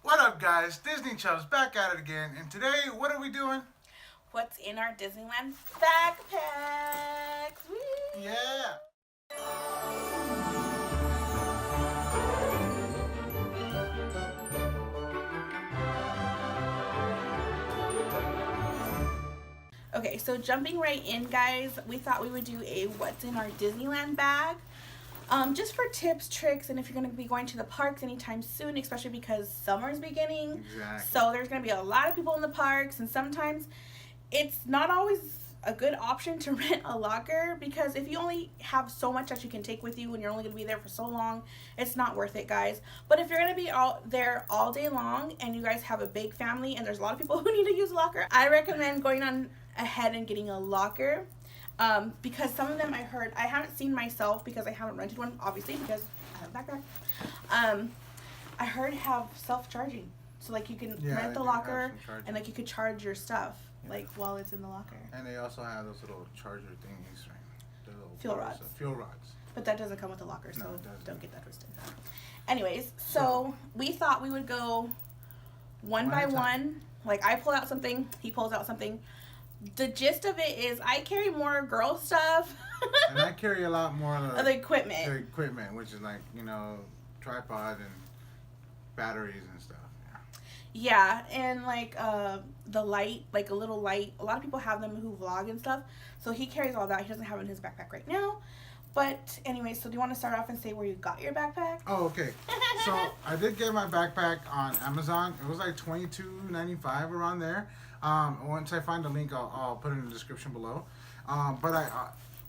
What up, guys? Disney Chubs back at it again, and today, what are we doing? What's in our Disneyland backpacks? Woo! Yeah! Okay, so jumping right in, guys, we thought we would do a what's in our Disneyland bag. Just for tips, tricks, and if you're going to be going to the parks anytime soon, especially because summer's beginning. Exactly. So there's going to be a lot of people in the parks, and sometimes it's not always a good option to rent a locker, because if you only have so much that you can take with you and you're only going to be there for so long, it's not worth it, guys. But if you're going to be there all day long and you guys have a big family and there's a lot of people who need to use a locker, I recommend going on ahead and getting a locker. Because some of them I haven't seen myself because I haven't rented one, obviously, because I have a backpack. I heard have self-charging. So, like, you can rent the locker and, like, you could charge your stuff, like, while it's in the locker. And they also have those little charger thingies, right? The little Fuel rods. Fuel rods. But that doesn't come with the locker, so No, it doesn't. don't get that twisted. Anyways, so we thought we would go one by one. Like, I pull out something, he pulls out something. The gist of it is I carry more girl stuff. And I carry a lot more of the equipment. The equipment, which is like, tripod and batteries and stuff. Yeah, and like the light, like a little light. A lot of people have them who vlog and stuff. So he carries all that. He doesn't have it in his backpack right now. But anyway, so do you want to start off and say where you got your backpack? Oh, okay. So I did get my backpack on Amazon. It was like $22.95 around there. Once I find the link, I'll put it in the description below. But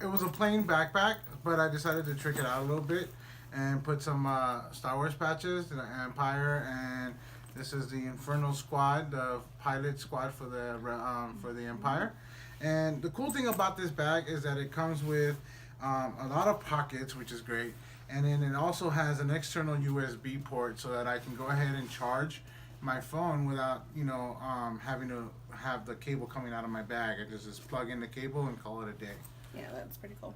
it was a plain backpack, but I decided to trick it out a little bit and put some Star Wars patches, the Empire, and this is the Infernal Squad, the pilot squad for the Empire. And the cool thing about this bag is that it comes with a lot of pockets, which is great. And then it also has an external USB port so that I can go ahead and charge my phone without, having to have the cable coming out of my bag. I just plug in the cable and call it a day. Yeah, that's pretty cool.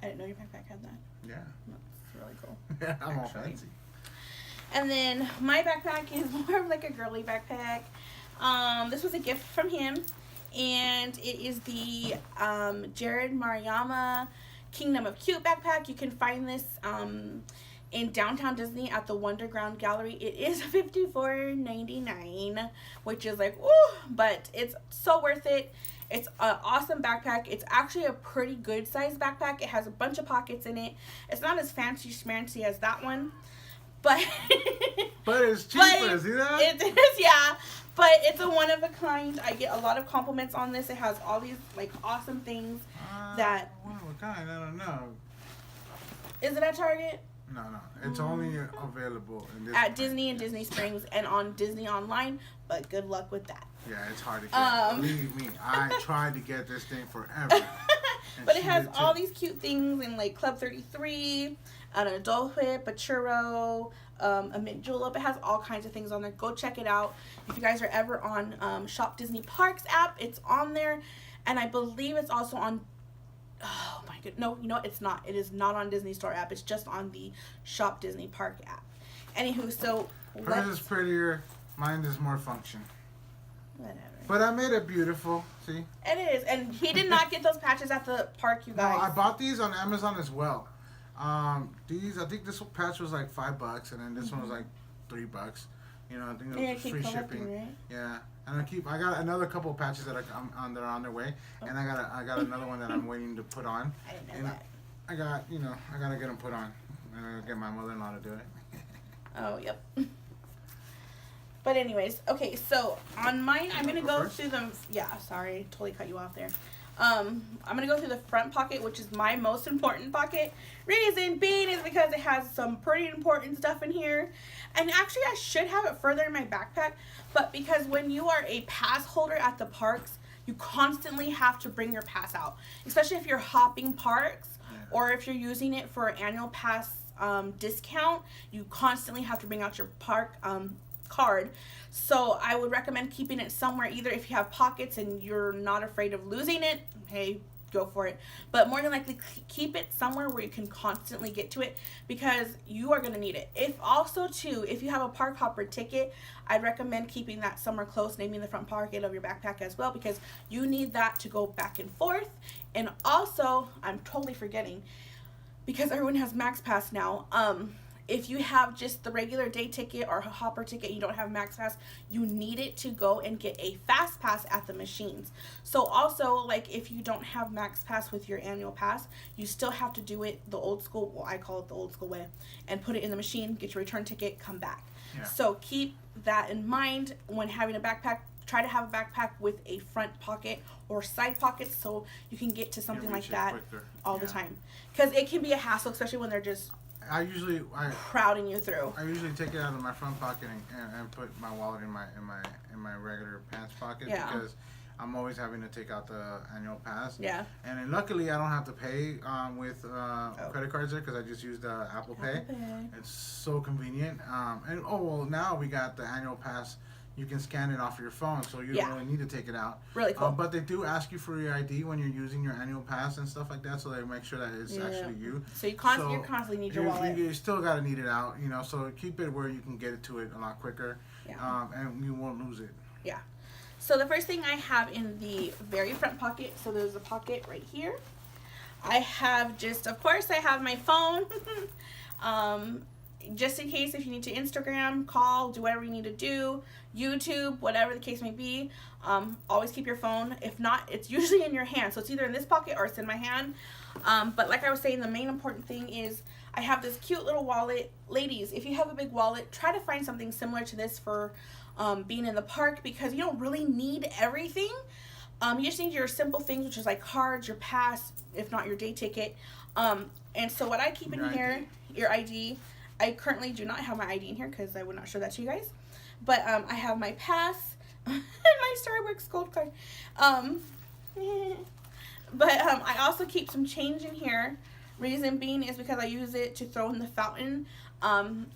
I didn't know your backpack had that. Yeah. That's really cool. Yeah, I'm all fancy. And then my backpack is more of like a girly backpack. This was a gift from him, and it is the Jared Maruyama Kingdom of Cute backpack. You can find this in downtown Disney at the Wonderground Gallery. It is $54.99, which is like, woo, but it's so worth it. It's an awesome backpack. It's actually a pretty good sized backpack. It has a bunch of pockets in it. It's not as fancy schmancy as that one, but it's cheaper, see that? It is, yeah. But it's a one of a kind. I get a lot of compliments on this. It has all these like awesome things that. One of a kind. I don't know. Is it at Target? No. It's only available in at Disney and Disney Springs and on Disney Online. But good luck with that. Yeah, it's hard to get. Believe me, I tried to get this thing forever. But it has all these cute things in like Club 33, an adult whip, a churro, a mint julep. It has all kinds of things on there. Go check it out. If you guys are ever on Shop Disney Parks app, it's on there. And I believe it's also on, oh my god, no, it's not. It is not on Disney Store app. It's just on the Shop Disney Park app. Anywho, so hers is prettier. Mine is more function. Whatever. But I made it beautiful. See? It is. And he did not get those patches at the park, you guys. No, I bought these on Amazon as well. I think this patch was like $5, and then this one was like $3. I think it was free shipping. Right? Yeah. And I got another couple of patches that are on their way, and I got another one that I'm waiting to put on. I didn't know that. I gotta get them put on. I'm gonna get my mother-in-law to do it. Oh, yep. But anyways, okay, so on mine, I'm going to go through them. Yeah, sorry, totally cut you off there. I'm going to go through the front pocket, which is my most important pocket. Reason being is because it has some pretty important stuff in here. And actually, I should have it further in my backpack. But because when you are a pass holder at the parks, you constantly have to bring your pass out. Especially if you're hopping parks or if you're using it for an annual pass discount, you constantly have to bring out your park card. So I would recommend keeping it somewhere, either if you have pockets and you're not afraid of losing it, hey, go for it. But more than likely, keep it somewhere where you can constantly get to it, because you are going to need it. If also, too, if you have a park hopper ticket, I'd recommend keeping that somewhere close, maybe in the front pocket of your backpack as well, because you need that to go back and forth. And also, I'm totally forgetting, because everyone has Max Pass now, if you have just the regular day ticket or a hopper ticket, you don't have Max Pass, you need it to go and get a Fast Pass at the machines. So also, like, if you don't have Max Pass with your annual pass, you still have to do it the old school, well, I call it the old school way, and put it in the machine, get your return ticket, come back. Yeah. So keep that in mind when having a backpack. Try to have a backpack with a front pocket or side pockets so you can get to something like that all the time. Because it can be a hassle, especially when they're just crowding you through. I usually take it out of my front pocket and put my wallet in my regular pants pocket, because I'm always having to take out the annual pass. Yeah. And then luckily I don't have to pay with credit cards there, because I just use the Apple Pay. It's so convenient. And now we got the annual pass. You can scan it off your phone, so you don't really need to take it out. Really cool. But they do ask you for your ID when you're using your annual pass and stuff like that, so they make sure that it's actually you. So you constantly need your wallet. You still got to need it out, so keep it where you can get it to it a lot quicker, and you won't lose it. Yeah. So the first thing I have in the very front pocket, so there's a pocket right here. I have of course, I have my phone. Just in case if you need to Instagram, call, do whatever you need to do, YouTube, whatever the case may be, always keep your phone. If not, it's usually in your hand. So it's either in this pocket or it's in my hand. But like I was saying, the main important thing is I have this cute little wallet. Ladies, if you have a big wallet, try to find something similar to this for being in the park, because you don't really need everything. You just need your simple things, which is like cards, your pass, if not your day ticket. And so what I keep in here, your ID. I currently do not have my ID in here because I would not show that to you guys. But I have my pass and my Starbucks gold card. But I also keep some change in here. Reason being is because I use it to throw in the fountain.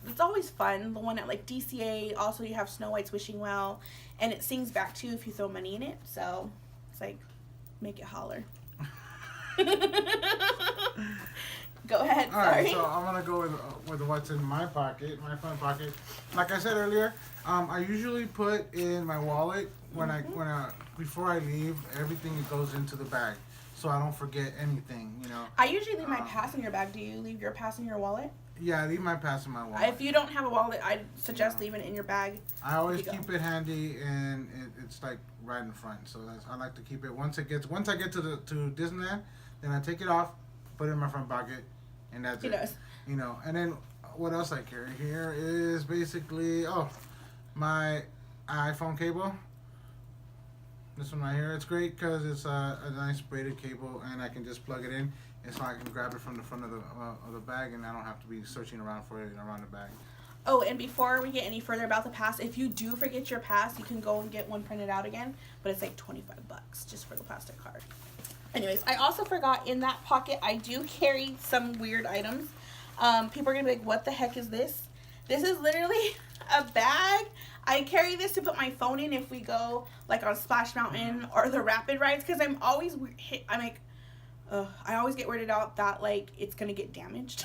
It's always fun. The one at like DCA. Also, you have Snow White's Wishing Well. And it sings back too if you throw money in it. So it's like, make it holler. Go ahead. All right, so I'm gonna go with what's in my pocket, my front pocket. Like I said earlier, I usually put in my wallet when before I leave, everything goes into the bag, so I don't forget anything. I usually leave my pass in your bag. Do you leave your pass in your wallet? Yeah, I leave my pass in my wallet. If you don't have a wallet, I'd suggest leaving it in your bag. I always keep it handy, and it's like right in front. So I like to keep it. Once I get to Disneyland, then I take it off, put it in my front pocket. And that's it. Does. And then what else I carry here is basically my iPhone cable. This one right here. It's great because it's a nice braided cable, and I can just plug it in, and so I can grab it from the front of the bag, and I don't have to be searching around for it around the bag. Oh, and before we get any further about the pass, if you do forget your pass, you can go and get one printed out again, but it's like $25 just for the plastic card. Anyways, I also forgot in that pocket, I do carry some weird items. People are going to be like, what the heck is this? This is literally a bag. I carry this to put my phone in if we go like on Splash Mountain or the rapid rides, because I always get weirded out that like it's going to get damaged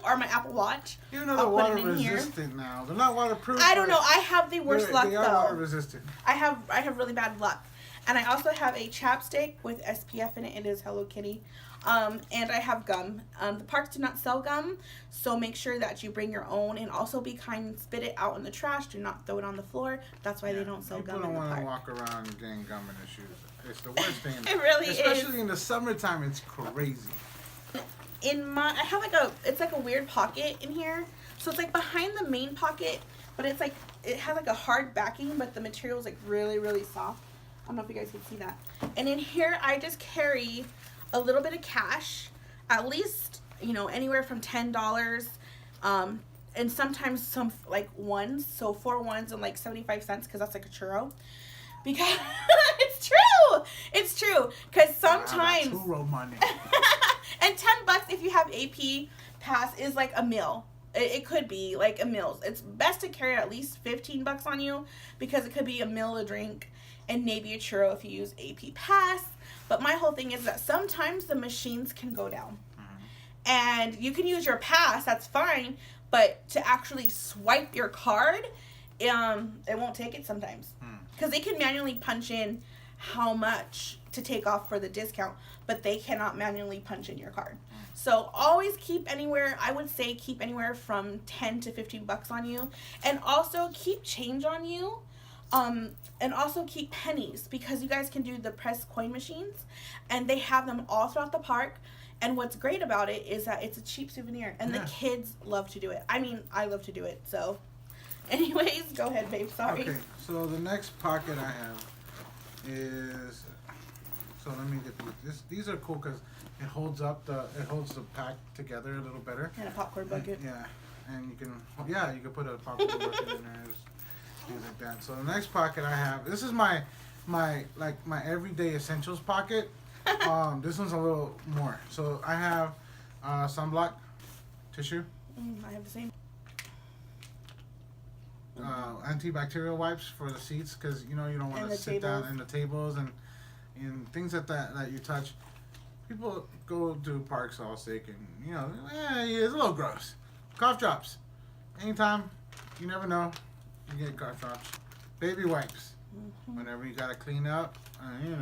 or my Apple Watch. Even though they're water resistant now. They're not waterproof. I don't know. I have the worst luck though. They are water resistant. I have really bad luck. And I also have a chapstick with SPF in it. It is Hello Kitty. And I have gum. The parks do not sell gum, so make sure that you bring your own, and also be kind and spit it out in the trash. Do not throw it on the floor. That's why they don't sell gum in the park. People don't want to walk around getting gum in their shoes. It's the worst thing. It really is. Especially in the summertime, it's crazy. I have it's like a weird pocket in here. So it's like behind the main pocket, but it's like, it has like a hard backing, but the material is like really, really soft. I don't know if you guys can see that. And in here, I just carry a little bit of cash, at least, anywhere from $10, and sometimes some like ones, so 4 ones and like 75 cents, because that's like a churro. Because it's true, because sometimes churro money. And $10 if you have AP pass is like a meal. It could be like a meal. It's best to carry at least $15 on you, because it could be a meal, a drink, and maybe a churro if you use AP Pass. But my whole thing is that sometimes the machines can go down. And you can use your pass, that's fine, but to actually swipe your card, it won't take it sometimes. Because they can manually punch in how much to take off for the discount, but they cannot manually punch in your card. So always keep anywhere, I would say keep anywhere from 10 to 15 bucks on you. And also keep change on you. And also keep pennies, because you guys can do the press coin machines, and they have them all throughout the park. And what's great about it is that it's a cheap souvenir, and the kids love to do it. I mean, I love to do it. So anyways, go ahead, babe. Sorry. Okay, so the next pocket I have is, so let me get these. These are cool because it holds the pack together a little better. And a popcorn bucket. Yeah, and you can put a popcorn bucket in there. Things like that. So the next pocket I have, this is my everyday essentials pocket. This one's a little more. So I have sunblock tissue. I have the same. Antibacterial wipes for the seats, because you don't want to sit down in the tables and things like that you touch. People go to parks all sick, and it's a little gross. Cough drops. Anytime, you never know. You get cough drops. Baby wipes. Whenever you gotta clean up, you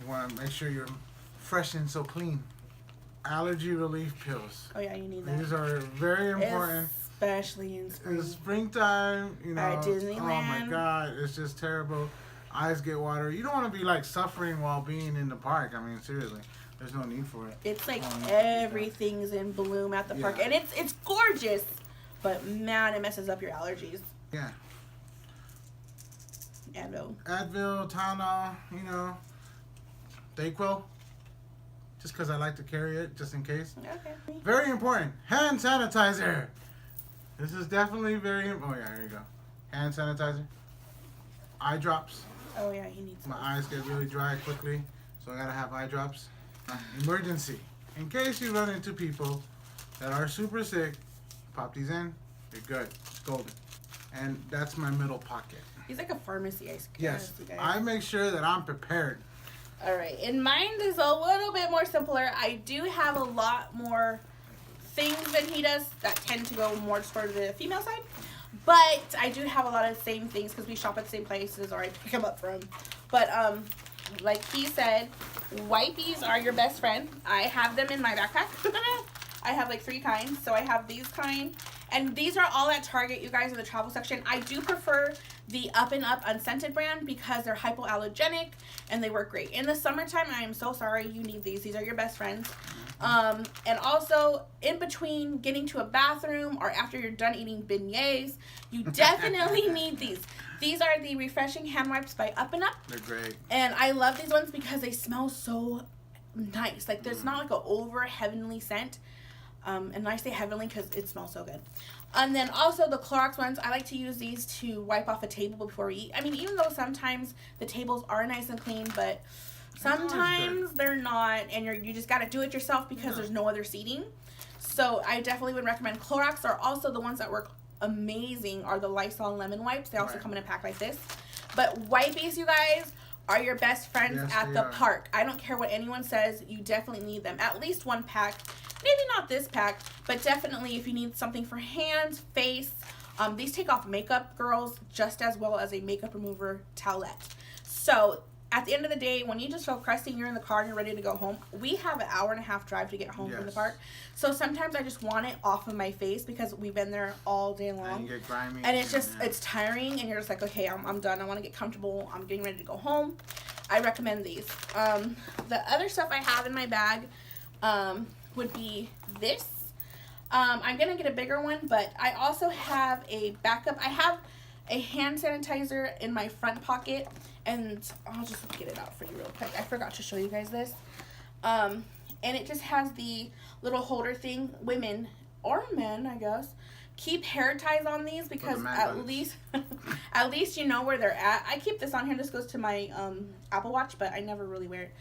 want to make sure you're fresh and so clean. Allergy relief pills. Oh yeah, you need that. These are very important. Especially in spring. It's springtime, At Disneyland. Oh my God, it's just terrible. Eyes get watery. You don't want to be like suffering while being in the park. I mean, seriously. There's no need for it. It's like everything's in bloom at the park. And it's gorgeous. But man, it messes up your allergies. Yeah. Advil, Tylenol, Dayquil. Just because I like to carry it, just in case. Okay. Very important. Hand sanitizer. This is definitely very important. Oh, yeah, here you go. Hand sanitizer. Eye drops. Oh, yeah, he needs My eyes get really dry quickly, so I gotta have eye drops. Emergency. In case you run into people that are super sick, pop these in, you're good. It's golden. And that's my middle pocket. He's like a pharmacy, I guess. Yes, I make sure that I'm prepared. All right, and mine is a little bit more simpler. I do have a lot more things than he does that tend to go more toward the female side. But I do have a lot of the same things because we shop at the same places, or I pick them up from. But like he said, wipies are your best friend. I have them in my backpack. I have like 3 kinds. So I have these kind. And these are all at Target, you guys, in the travel section. I do prefer the Up and Up unscented brand because they're hypoallergenic and they work great. In the summertime, I am so sorry, you need these. These are your best friends. And also, in between getting to a bathroom or after you're done eating beignets, you definitely need these. These are the Refreshing Hand Wipes by Up and Up. They're great. And I love these ones because they smell so nice. Like, there's not like an over heavenly scent. And I say heavenly because it smells so good. And then also the Clorox ones, I like to use these to wipe off a table before we eat. I mean, even though sometimes the tables are nice and clean, but sometimes they're not, and you just got to do it yourself because there's no other seating. So I definitely would recommend Clorox. Are also the ones that work amazing are the Lysol lemon wipes. They also come in a pack like this. But wipies, you guys, are your best friends at the park. I don't care what anyone says, you definitely need them. At least 1 pack. Maybe not this pack, but definitely if you need something for hands, face. These take off makeup, girls, just as well as a makeup remover towelette. So at the end of the day, when you just feel crusty and you're in the car and you're ready to go home, we have an 1.5-hour drive to get home from the park. So sometimes I just want it off of my face because we've been there all day long. And you get grimy. And it's just, it's tiring and you're just like, okay, I'm done. I want to get comfortable. I'm getting ready to go home. I recommend these. The other stuff I have in my bag would be this. I'm going to get a bigger one, but I also have a backup. I have a hand sanitizer in my front pocket, and I'll just get it out for you real quick. I forgot to show you guys this. And it just has the little holder thing. Women, or men, I guess, keep hair ties on these because at least you know where they're at. I keep this on here. This goes to my Apple Watch, but I never really wear it.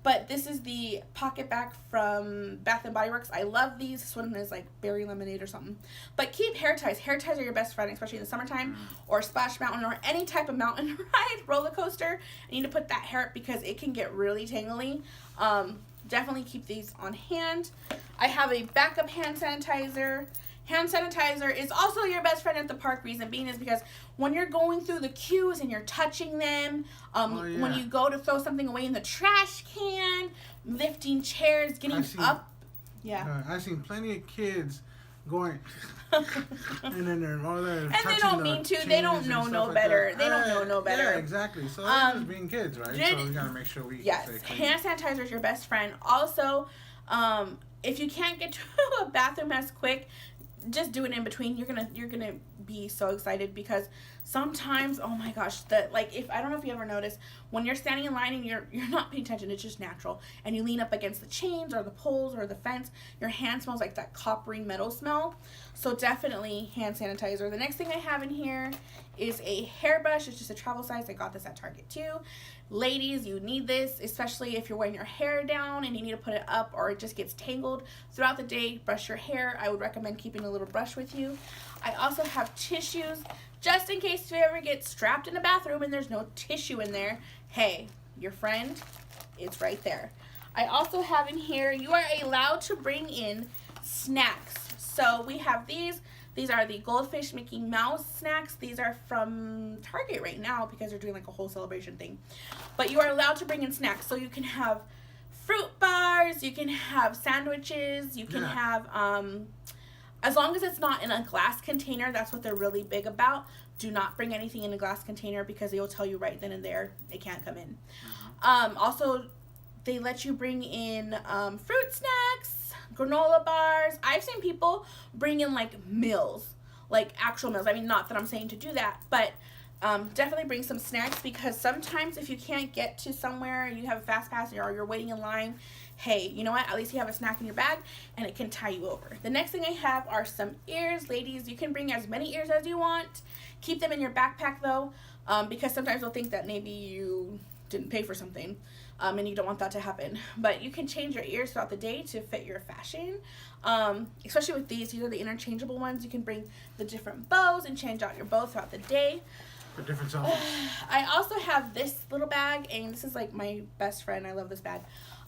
But this is the pocket bag from Bath and Body Works. I love these. This one is like berry lemonade or something. But keep hair ties. Hair ties are your best friend, especially in the summertime, or Splash Mountain, or any type of mountain ride, roller coaster. You need to put that hair up because it can get really tangly. Definitely keep these on hand. I have a backup hand sanitizer. Hand sanitizer is also your best friend at the park. Reason being is because when you're going through the queues and you're touching them, when you go to throw something away in the trash can, lifting chairs, getting up. Yeah. I've seen plenty of kids going, and then they're all there. And they don't mean to. They don't know no better. They don't know no better. Yeah, exactly. So they're just being kids, right? So we gotta make sure we stay clean. Hand sanitizer is your best friend. Also, if you can't get to a bathroom as quick, just do it in between. You're gonna be so excited because sometimes, oh my gosh, if I don't know if you ever notice when you're standing in line and you're not paying attention, it's just natural, and you lean up against the chains or the poles or the fence, your hand smells like that coppery metal smell. So definitely hand sanitizer. The next thing I have in here is a hairbrush. It's just a travel size. I got this at Target too. Ladies, you need this, especially if you're wearing your hair down and you need to put it up or it just gets tangled throughout the day. Brush your hair. I would recommend keeping a little brush with you. I also have tissues just in case you ever get strapped in the bathroom and there's no tissue in there. Hey, your friend, it's right there. I also have in here, you are allowed to bring in snacks. So we have these. These are the Goldfish Mickey Mouse snacks. These are from Target right now because they're doing like a whole celebration thing. But you are allowed to bring in snacks. So you can have fruit bars, you can have sandwiches, you can have, as long as it's not in a glass container, that's what they're really big about. Do not bring anything in a glass container because they will tell you right then and there it can't come in. Also, they let you bring in fruit snacks, granola bars. I've seen people bring in like meals, like actual meals. I mean, not that I'm saying to do that, but definitely bring some snacks because sometimes if you can't get to somewhere, you have a fast pass or you're waiting in line, hey, you know what? At least you have a snack in your bag and it can tie you over. The next thing I have are some ears. Ladies, you can bring as many ears as you want. Keep them in your backpack though, because sometimes they'll think that maybe you didn't pay for something. And you don't want that to happen. But you can change your ears throughout the day to fit your fashion. Especially with these are the interchangeable ones. You can bring the different bows and change out your bow throughout the day. For different songs. I also have this little bag, and this is like my best friend. I love this bag.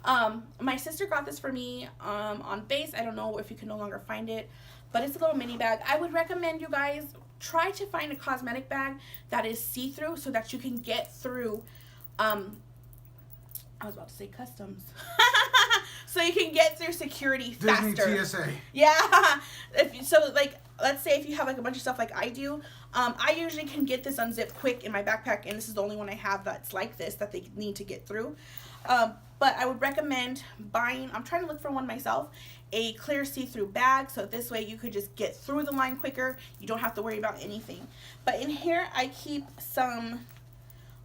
My sister got this for me on base. I don't know if you can no longer find it, but it's a little mini bag. I would recommend you guys try to find a cosmetic bag that is see-through so that you can get through I was about to say customs. So you can get through security faster. Disney TSA. Yeah. So like, let's say if you have like a bunch of stuff like I do, I usually can get this unzipped quick in my backpack, and this is the only one I have that's like this that they need to get through. But I would recommend buying, I'm trying to look for one myself, a clear see-through bag, so this way you could just get through the line quicker. You don't have to worry about anything. But in here I keep some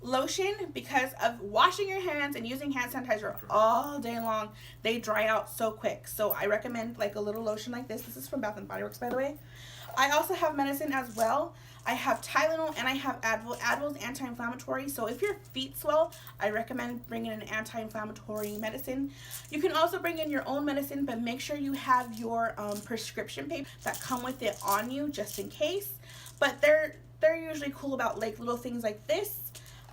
lotion because of washing your hands and using hand sanitizer all day long. They dry out so quick. So I recommend like a little lotion like this. This is from Bath and Body Works, by the way. I also have medicine as well. I have Tylenol and I have Advil. Advil is anti-inflammatory, so if your feet swell, I recommend bringing an anti-inflammatory medicine. You can also bring in your own medicine, but make sure you have your prescription paper that come with it on you just in case. But they're usually cool about like little things like this.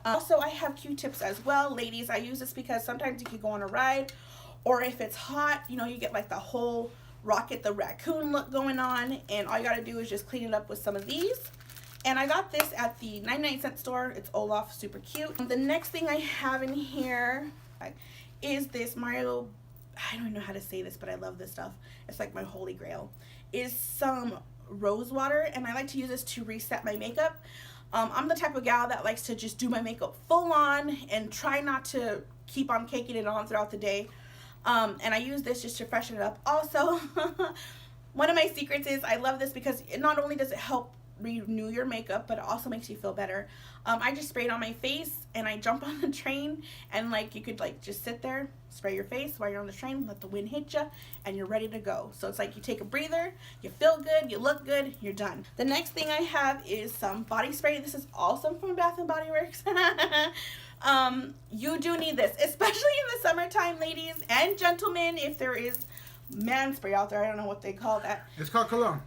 Also, I have Q-tips as well. Ladies, I use this because sometimes you can go on a ride, or if it's hot, you know, you get like the whole Rocket the Raccoon look going on, and all you gotta do is just clean it up with some of these. And I got this at the 99-cent store. It's Olaf, super cute. The next thing I have in here is this Mario, I don't know how to say this, but I love this stuff. It's like my holy grail. Is some rose water, and I like to use this to reset my makeup. I'm the type of gal that likes to just do my makeup full on and try not to keep on caking it on throughout the day. And I use this just to freshen it up. Also, one of my secrets is I love this because it not only does it help renew your makeup, but it also makes you feel better. I just spray it on my face, and I jump on the train, and like you could like just sit there, spray your face while you're on the train, let the wind hit you, and you're ready to go. So it's like you take a breather, you feel good, you look good, you're done. The next thing I have is some body spray. This is also from Bath and Body Works. You do need this, especially in the summertime, ladies and gentlemen. If there is man spray out there, I don't know what they call that. It's called cologne.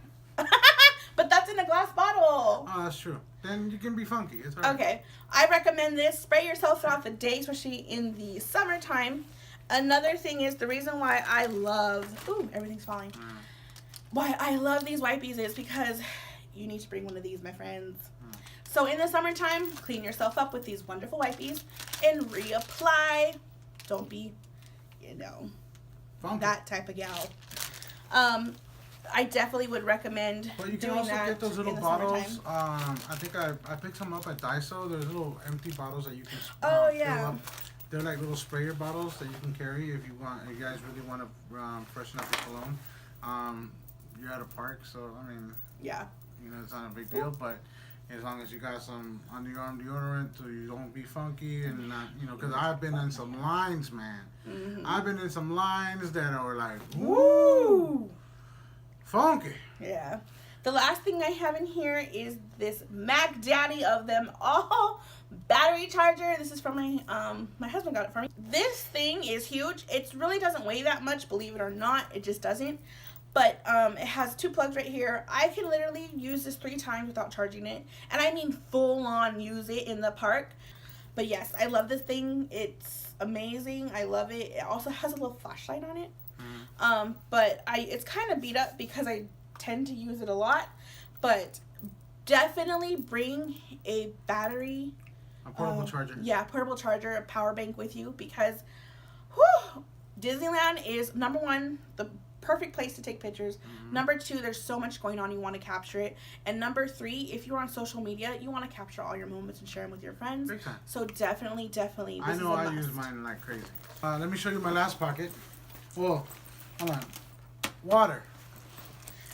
But that's in a glass bottle. Oh, that's true. Then you can be funky. It's all right. Okay. I recommend this. Spray yourself throughout the day, especially in the summertime. Another thing is the reason why I love... Ooh, everything's falling. Why I love these wipies is because you need to bring one of these, my friends. So in the summertime, clean yourself up with these wonderful wipies and reapply. Don't be, you know, Funky. that type of gal. I definitely would recommend But you can doing also that get those little in the bottles. summertime. I think I picked some up at Daiso. There's little empty bottles that you can Oh, fill yeah. up. They're like little sprayer bottles that you can carry if you want. If you guys really want to freshen up your cologne. You're at a park, so I mean, Yeah. you know, it's not a big deal. But as long as you got some underarm deodorant, so you don't be funky and not, you know, because I've been in some lines, man. Mm-hmm. I've been in some lines that are like, Woo! funky. Yeah. The last thing I have in here is this Mac Daddy of them all battery charger. This is from my husband got it for me. This thing is huge. It really doesn't weigh that much, believe it or not. It just doesn't. But it has 2 plugs right here. I can literally use this 3 times without charging it. And I mean full on use it in the park. But yes, I love this thing. It's amazing. I love it. It also has a little flashlight on it. But it's kind of beat up because I tend to use it a lot. But definitely bring a battery. A portable charger. Yeah, portable charger, a power bank with you because whew, Disneyland is number 1, the perfect place to take pictures. Number 2, there's so much going on, you want to capture it. And number 3, if you're on social media, you want to capture all your moments and share them with your friends. Big time. So definitely, this I know is a I use must. mine like crazy. Let me show you my last pocket. Well, hold on. Water.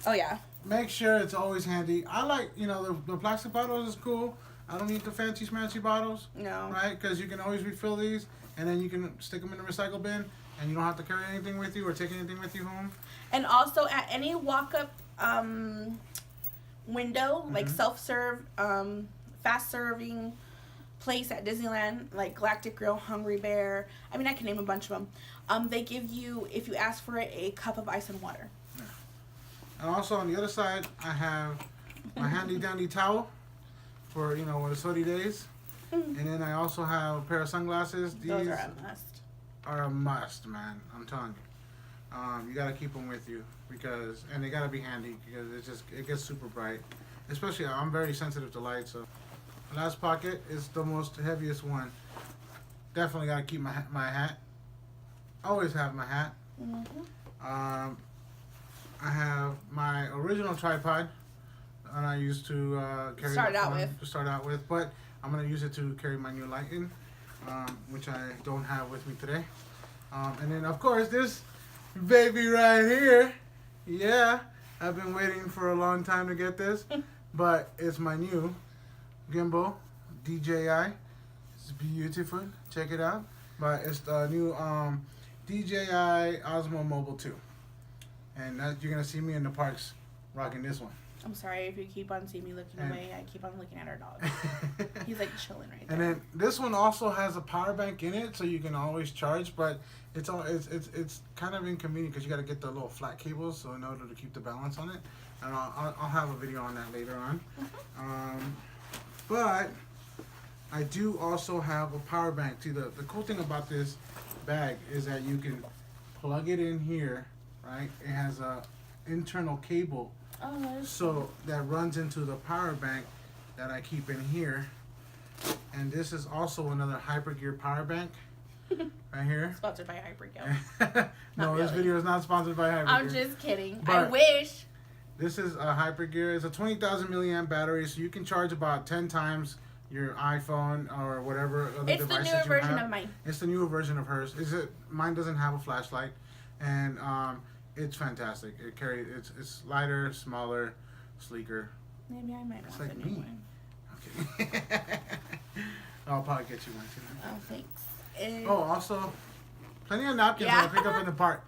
Oh yeah. Make sure it's always handy. I like, you know, the plastic bottles is cool. I don't need the fancy smancy bottles. No. Right? Because you can always refill these and then you can stick them in the recycle bin and you don't have to carry anything with you or take anything with you home. And also at any walk-up window, like self-serve, fast-serving place at Disneyland, like Galactic Grill, Hungry Bear. I mean, I can name a bunch of them. They give you, if you ask for it, a cup of ice and water. Yeah. And also on the other side, I have my handy dandy towel for, you know, when it's sweaty days. And then I also have a pair of sunglasses. These Those are a must. are a must, man. I'm telling you. You gotta keep them with you and they gotta be handy because it gets super bright. Especially, I'm very sensitive to light, so. The last pocket is the most heaviest one. Definitely gotta keep my hat. Always have my hat. I have my original tripod and I used to carry Start out with, but I'm gonna use it to carry my new light in, which I don't have with me today. And then of course this baby right here. Yeah, I've been waiting for a long time to get this, but it's my new gimbal DJI. It's beautiful. Check it out. But it's the new DJI Osmo Mobile 2. And you're gonna see me in the parks rocking this one. I'm sorry if you keep on seeing me looking away. I keep on looking at our dog. He's like chilling right there. And then this one also has a power bank in it, so you can always charge. But it's kind of inconvenient because you got to get the little flat cables, so in order to keep the balance on it. And I'll have a video on that later on. But I do also have a power bank. See, the cool thing about this bag is that you can plug it in here, right? It has a internal cable. Oh, So that runs into the power bank that I keep in here. And this is also another Hypergear power bank right here. sponsored by Hypergear. No, this really. video is not sponsored by Hypergear. I'm just kidding. I But- wish. This is a Hypergear. It's a 20,000 milliamp battery, so you can charge about 10 times your iPhone or whatever other It's the device newer that you version have. of mine. It's the newer version of hers. Mine doesn't have a flashlight, and it's fantastic. It's lighter, smaller, sleeker. Maybe I might It's want like the new me. one. Okay. I'll probably get you one too. Oh, thanks. And Oh, also, plenty of napkins Yeah. that I pick up in the park.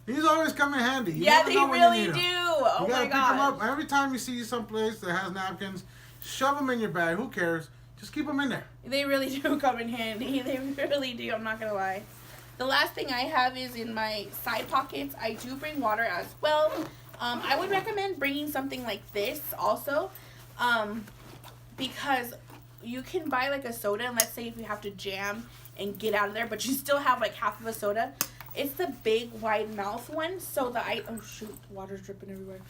These always come in handy. You yeah, never they know when really you need do. 'em. Oh You gotta my pick them gosh. up every time you see someplace that has napkins. Shove them in your bag. Who cares? Just keep them in there. They really do come in handy. They really do. I'm not gonna lie. The last thing I have is in my side pockets. I do bring water as well. I would recommend bringing something like this also, because you can buy like a soda, and let's say if you have to jam and get out of there, but you still have like half of a soda. It's the big wide mouth one, so the oh shoot, water's dripping everywhere.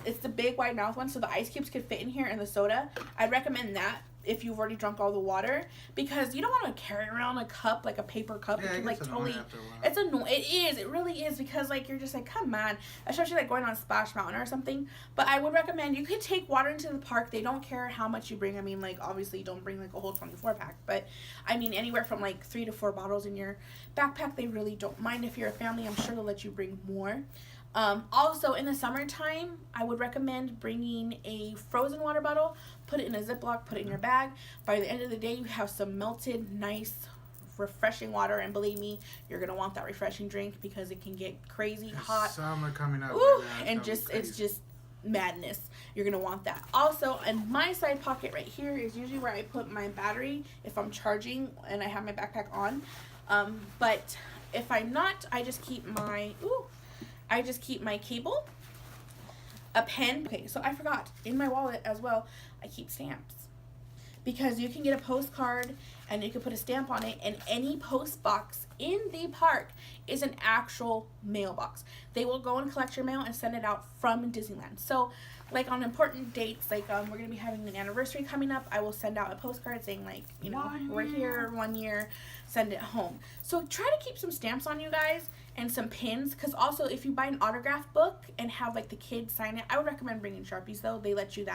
It's the big wide mouth one, so the ice cubes could fit in here in the soda. I'd recommend that if you've already drunk all the water, because you don't want to carry around a cup, like a paper cup. Yeah, It can, like, totally, it's annoying. It really is, because like you're just like, come on, especially like going on Splash Mountain or something. But I would recommend you could take water into the park. They don't care how much you bring. I mean, like obviously you don't bring like a whole 24 pack, but I mean anywhere from like 3 to 4 bottles in your backpack. They really don't mind. If you're a family, I'm sure they'll let you bring more. Also in the summertime, I would recommend bringing a frozen water bottle, put it in a Ziploc, put it in your bag. By the end of the day, you have some melted, nice, refreshing water, and believe me, you're gonna want that refreshing drink because it can get crazy hot. Summer coming up. Ooh, Right now. and it's just madness. You're gonna want that. Also, in my side pocket right here is usually where I put my battery if I'm charging and I have my backpack on. But if I'm not, I just keep my cable, a pen. Okay, so I forgot, in my wallet as well, I keep stamps. Because you can get a postcard and you can put a stamp on it, and any post box in the park is an actual mailbox. They will go and collect your mail and send it out from Disneyland. So like on important dates, like we're gonna be having an anniversary coming up, I will send out a postcard saying like, you know, we're here 1 year, send it home. So try to keep some stamps on you guys and some pins, because also if you buy an autograph book and have like the kids sign it, I would recommend bringing Sharpies though. They let you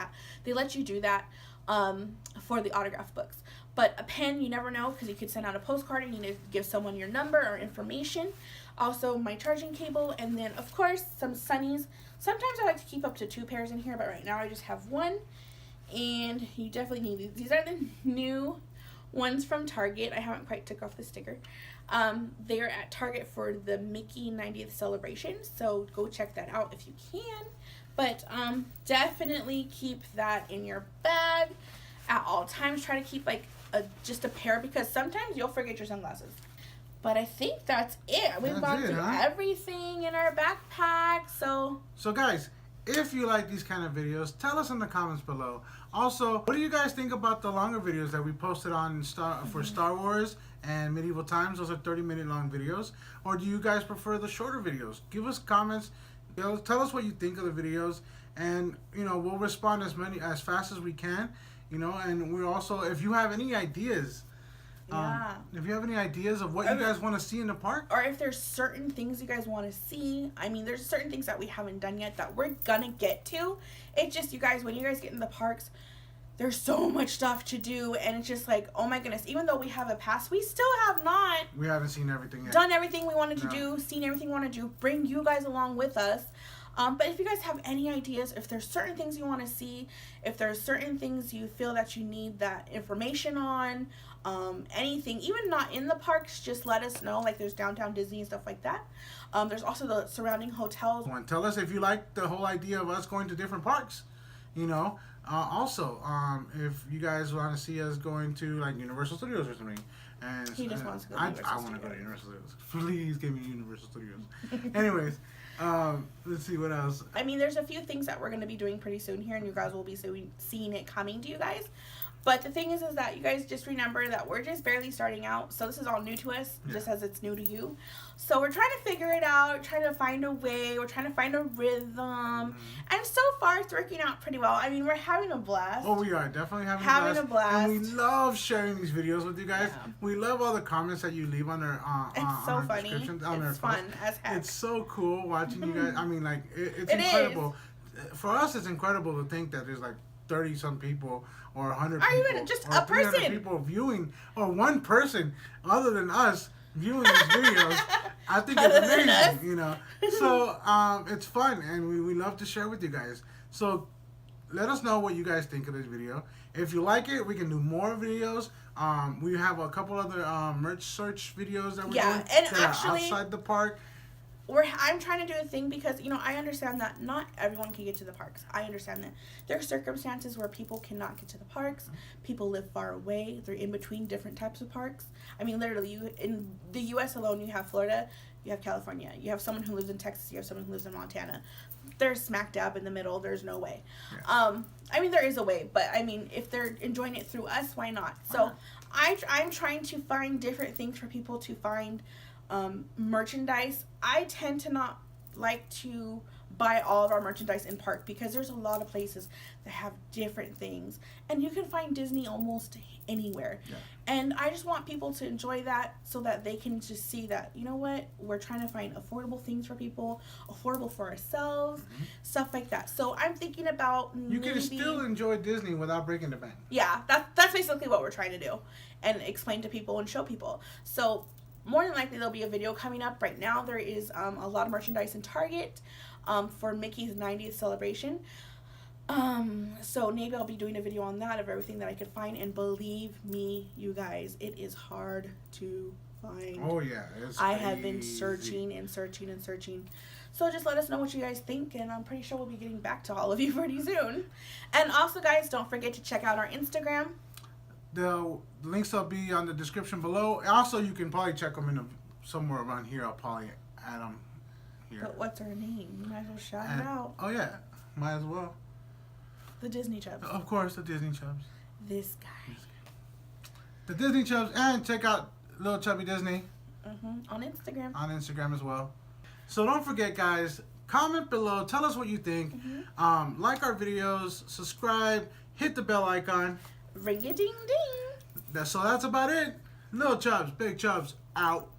do that for the autograph books. But a pen, you never know, because you could send out a postcard and you need to give someone your number or information. Also my charging cable, and then of course some sunnies. Sometimes I like to keep up to 2 pairs in here, but right now I just have one, and you definitely need these. These are the new ones from Target. I haven't quite took off the sticker. They are at Target for the Mickey 90th celebration, so go check that out if you can. But definitely keep that in your bag at all times. Try to keep like just a pair, because sometimes you'll forget your sunglasses. But I think that's it. We've gone through everything in our backpack. So guys, if you like these kind of videos, tell us in the comments below. Also, what do you guys think about the longer videos that we posted on for Star Wars and Medieval Times? Those are 30-minute long videos. Or do you guys prefer the shorter videos? Give us comments. Tell us what you think of the videos, and we'll respond as fast as we can. And we're also, if you have any ideas. If you have any ideas of what you guys want to see in the park, or if there's certain things you guys want to see, I mean, there's certain things that we haven't done yet that we're gonna get to. It's just, you guys, when you guys get in the parks, there's so much stuff to do, and it's just like, oh my goodness, even though we have a pass, we still have not. We haven't seen everything yet. Done everything we wanted to do, seen everything we want to do, bring you guys along with us. But if you guys have any ideas, if there's certain things you want to see, if there's certain things you feel that you need that information on, anything, even not in the parks, just let us know. Like there's Downtown Disney and stuff like that. There's also the surrounding hotels. Tell us if you like the whole idea of us going to different parks. Also, if you guys want to see us going to like Universal Studios or something. And he just wants to go to Universal I want to go to Universal Studios. Please give me Universal Studios. Anyways. Let's see what else. I mean, there's a few things that we're going to be doing pretty soon here, and you guys will be seeing it coming to you guys. But the thing is that you guys just remember that we're just barely starting out. So this is all new to us, just as it's new to you. So we're trying to figure it out, trying to find a way. We're trying to find a rhythm. And so far, it's working out pretty well. I mean, we're having a blast. Oh, we are definitely having a blast. And we love sharing these videos with you guys. Yeah. We love all the comments that you leave on our descriptions. It's fun as heck. It's so cool watching you guys. I mean, like, it's incredible. For us, it's incredible to think that there's like 30-some people or 100 people. Or even just a person. People viewing, or one person other than us viewing these videos. I think it's amazing, So it's fun, and we love to share with you guys. So let us know what you guys think of this video. If you like it, we can do more videos. We have a couple other merch search videos that we're doing and that actually, are outside the park. I'm trying to do a thing because, you know, I understand that not everyone can get to the parks. I understand that there are circumstances where people cannot get to the parks. People live far away. They're in between different types of parks. I mean, literally, in the U.S. alone, you have Florida, you have California, you have someone who lives in Texas, you have someone who lives in Montana. They're smack dab in the middle. There's no way. Yeah. I mean, there is a way, but I mean, if they're enjoying it through us, why not? So I'm trying to find different things for people to find merchandise. I tend to not like to buy all of our merchandise in park because there's a lot of places that have different things, and you can find Disney almost anywhere. Yeah. And I just want people to enjoy that so that they can just see that, you know what, we're trying to find affordable things for people, affordable for ourselves, stuff like that. So I'm thinking about You can still enjoy Disney without breaking the bank. Yeah, that's basically what we're trying to do, and explain to people and show people. So more than likely there'll be a video coming up. Right now there is a lot of merchandise in Target for Mickey's 90th celebration. So maybe I'll be doing a video on that of everything that I could find, and believe me, you guys, it is hard to find. Oh yeah, I have been searching and searching and searching. So just let us know what you guys think, and I'm pretty sure we'll be getting back to all of you pretty soon. And also, guys, don't forget to check out our Instagram. The links will be on the description below. Also, you can probably check them in somewhere around here. I'll probably add them here. But what's our name? You might as well shout it out. Oh yeah, might as well. The Disney Chubs. Of course, the Disney Chubs. This guy. The Disney Chubs, and check out Little Chubby Disney. On Instagram. On Instagram as well. So don't forget, guys, comment below. Tell us what you think. Like our videos. Subscribe. Hit the bell icon. Ring-a-ding-ding. So that's about it. Little Chubs, Big Chubs, out.